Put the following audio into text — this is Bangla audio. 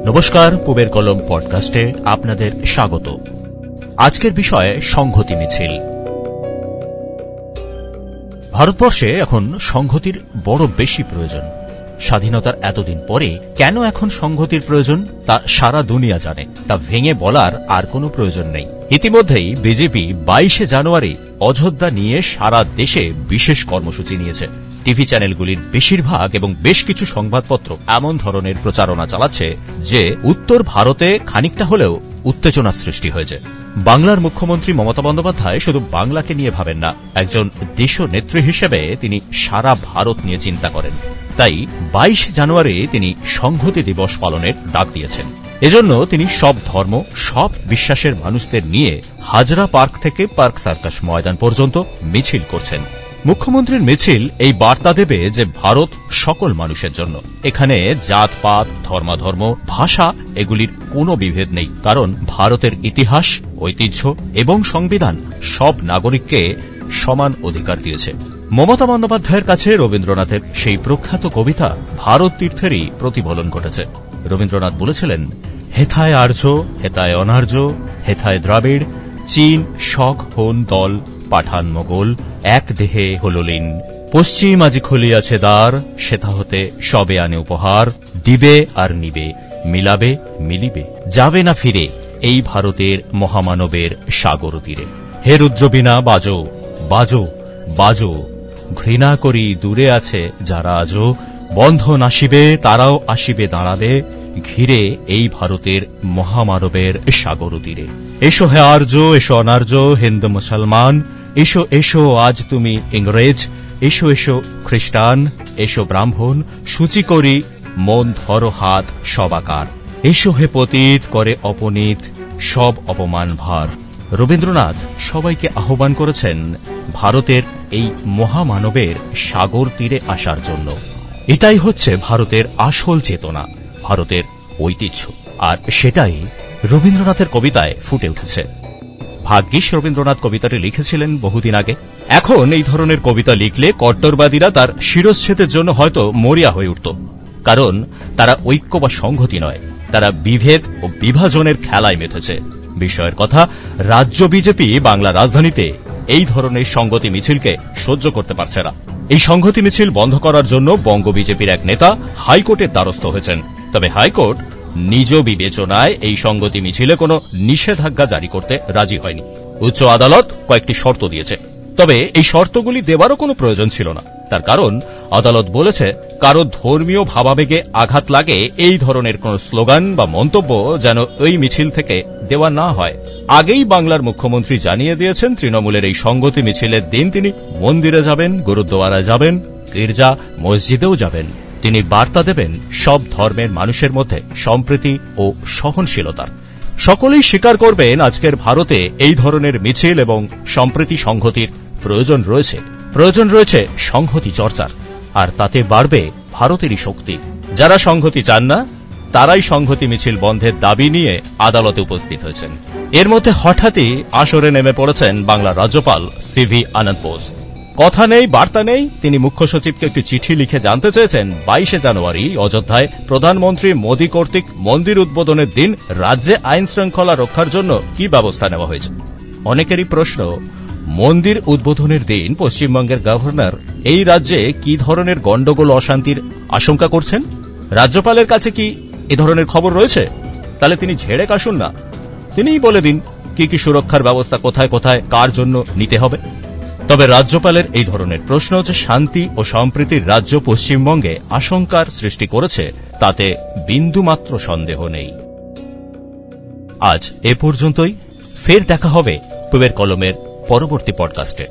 নমস্কার, পূবের কলম পডকাস্টে আপনাদের স্বাগত। আজকের বিষয় সংহতি মিছিল। ভারতবর্ষে এখন সংহতির বড় বেশি প্রয়োজন। স্বাধীনতার এতদিন পরে কেন এখন সংহতির প্রয়োজন তা সারা দুনিয়া জানে, তা ভেঙে বলার আর কোনো প্রয়োজন নেই। ইতিমধ্যেই বিজেপি 22শে জানুয়ারি অযোধ্যা নিয়ে সারা দেশে বিশেষ কর্মসূচি নিয়েছে। টিভি চ্যানেলগুলির বেশিরভাগ এবং বেশ কিছু সংবাদপত্র এমন ধরনের প্রচারণা চালাচ্ছে যে উত্তর ভারতে খানিকটা হলেও উত্তেজনা সৃষ্টি হয়েছে। বাংলার মুখ্যমন্ত্রী মমতা বন্দ্যোপাধ্যায় শুধু বাংলাকে নিয়ে ভাবেন না, একজন দেশনেত্রী হিসেবে তিনি সারা ভারত নিয়ে চিন্তা করেন। তাই 22 জানুয়ারি তিনি সংহতি দিবস পালনের ডাক দিয়েছেন। এজন্য তিনি সব ধর্ম, সব বিশ্বাসের মানুষদের নিয়ে হাজরা পার্ক থেকে পার্ক সার্কাস ময়দান পর্যন্ত মিছিল করছেন। মুখ্যমন্ত্রীর মিছিল এই বার্তা দেবে যে ভারত সকল মানুষের জন্য। এখানে জাতপাত, ধর্মাধর্ম, ভাষা এগুলির কোনো বিভেদ নেই, কারণ ভারতের ইতিহাস, ঐতিহ্য এবং সংবিধান সব নাগরিককে সমান অধিকার দিয়েছে। মমতা বন্দ্যোপাধ্যায়ের কাছে রবীন্দ্রনাথের সেই প্রখ্যাত কবিতা ভারত তীর্থেরই প্রতিফলন ঘটেছে। রবীন্দ্রনাথ বলেছিলেন, হেথায় আর্য, হেথায় অনার্য, হেথায় দ্রাবিড়, চীন শক হন দল, পাঠান মোগল, এক দেহে হল লীন। পশ্চিম আজি খুলিয়াছে দ্বার, সেথা হতে সবে আনে উপহার। দিবে আর নিবে, মিলাবে মিলিবে, যাবে না ফিরে এই ভারতের মহামানবের সাগর তীরে। হে রুদ্রবীণা বাজো, বাজো, বাজো, ঘৃণা করি দূরে আছে যারা আজও। বন্ধন আসিবে, তারাও আসিবে দাঁড়াবে, ঘিরে এই ভারতের মহামানবের সাগর তীরে। এসো হে আর্য, এসো অনার্য, হিন্দু মুসলমান, এসো এসো আজ তুমি ইংরেজ, এসো এসো খ্রিস্টান, এসো ব্রাহ্মণ, সূচি করি মন ধরো হাত সবাকার। এসো হে পতিত, করে অপনীত সব অপমান ভার। রবীন্দ্রনাথ সবাইকে আহ্বান করেছেন ভারতের এই মহামানবের সাগর তীরে আসার জন্য। এটাই হচ্ছে ভারতের আসল চেতনা, ভারতের ঐতিহ্য, আর সেটাই রবীন্দ্রনাথের কবিতায় ফুটে উঠেছে। ভাগ্যিস রবীন্দ্রনাথ কবিতাটি লিখেছিলেন বহুদিন আগে। এখন এই ধরনের কবিতা লিখলে কট্টরবাদীরা তার শিরশ্ছেদের জন্য হয়তো মরিয়া হয়ে উঠত, কারণ তারা ঐক্য বা সংহতি নয়, তারা বিভেদ ও বিভাজনের খেলায় মেতেছে। বিষয়ের কথা, রাজ্য বিজেপি বাংলা রাজধানীতে এই ধরনের সংহতি মিছিলকে সহ্য করতে পারছে না। এই সংহতি মিছিল বন্ধ করার জন্য বঙ্গ বিজেপির এক নেতা হাইকোর্টের দ্বারস্থ হয়েছেন। তবে হাইকোর্ট নিজ বিবেচনায় এই সংহতি মিছিলে কোনো নিষেধাজ্ঞা জারি করতে রাজি হয়নি। উচ্চ আদালত কয়েকটি শর্ত দিয়েছে, তবে এই শর্তগুলি দেওয়ারও কোনো প্রয়োজন ছিল না। তার কারণ, আদালত বলেছে কারো ধর্মীয় ভাবাবেগে আঘাত লাগে এই ধরনের কোন স্লোগান বা মন্তব্য যেন ওই মিছিল থেকে দেওয়া না হয়। আগেই বাংলার মুখ্যমন্ত্রী জানিয়ে দিয়েছেন তৃণমূলের এই সংহতি মিছিলের দিন তিনি মন্দিরে যাবেন, গুরুদ্বারায় যাবেন, গির্জা মসজিদেও যাবেন। তিনি বার্তা দেবেন সব ধর্মের মানুষের মধ্যে সম্প্রীতি ও সহনশীলতার। সকলেই স্বীকার করবেন আজকের ভারতে এই ধরনের মিছিল এবং সম্প্রীতি সংহতির প্রয়োজন রয়েছে। প্রয়োজন রয়েছে সংহতি চর্চার, আর তাতে বাড়বে ভারতেরই শক্তি। যারা সংহতি চান না তারাই সংহতি মিছিল বন্ধের দাবি নিয়ে আদালতে উপস্থিত হয়েছেন। এর মধ্যে হঠাৎই আসরে নেমে পড়েছেন বাংলার রাজ্যপাল সিভি আনন্দ বোস। কথা নেই, বার্তা নেই, তিনি মুখ্য সচিবকে একটি চিঠি লিখে জানতে চেয়েছেন 22শে জানুয়ারি অযোধ্যায় প্রধানমন্ত্রী মোদী কর্তৃক মন্দির উদ্বোধনের দিন রাজ্যে আইন শৃঙ্খলা রক্ষার জন্য কি ব্যবস্থা নেওয়া হয়েছে। অনেকেরই প্রশ্ন, মন্দির উদ্বোধনের দিন পশ্চিমবঙ্গের গভর্নর এই রাজ্যে কি ধরনের গন্ডগোল অশান্তির আশঙ্কা করছেন? রাজ্যপালের কাছে কি এ ধরনের খবর রয়েছে? তাহলে তিনি ঝেড়ে কাশুন না, তিনিই বলে দিন কি কি সুরক্ষার ব্যবস্থা কোথায় কোথায় কার জন্য নিতে হবে। তবে রাজ্যপালের এই ধরনের প্রশ্ন যে শান্তি ও সম্প্রীতির রাজ্য পশ্চিমবঙ্গে আশঙ্কার সৃষ্টি করেছে তাতে বিন্দুমাত্র সন্দেহ নেই। আজ এ পর্যন্তই। ফের দেখা হবে পূবের কলমের পরবর্তী পডকাস্টে।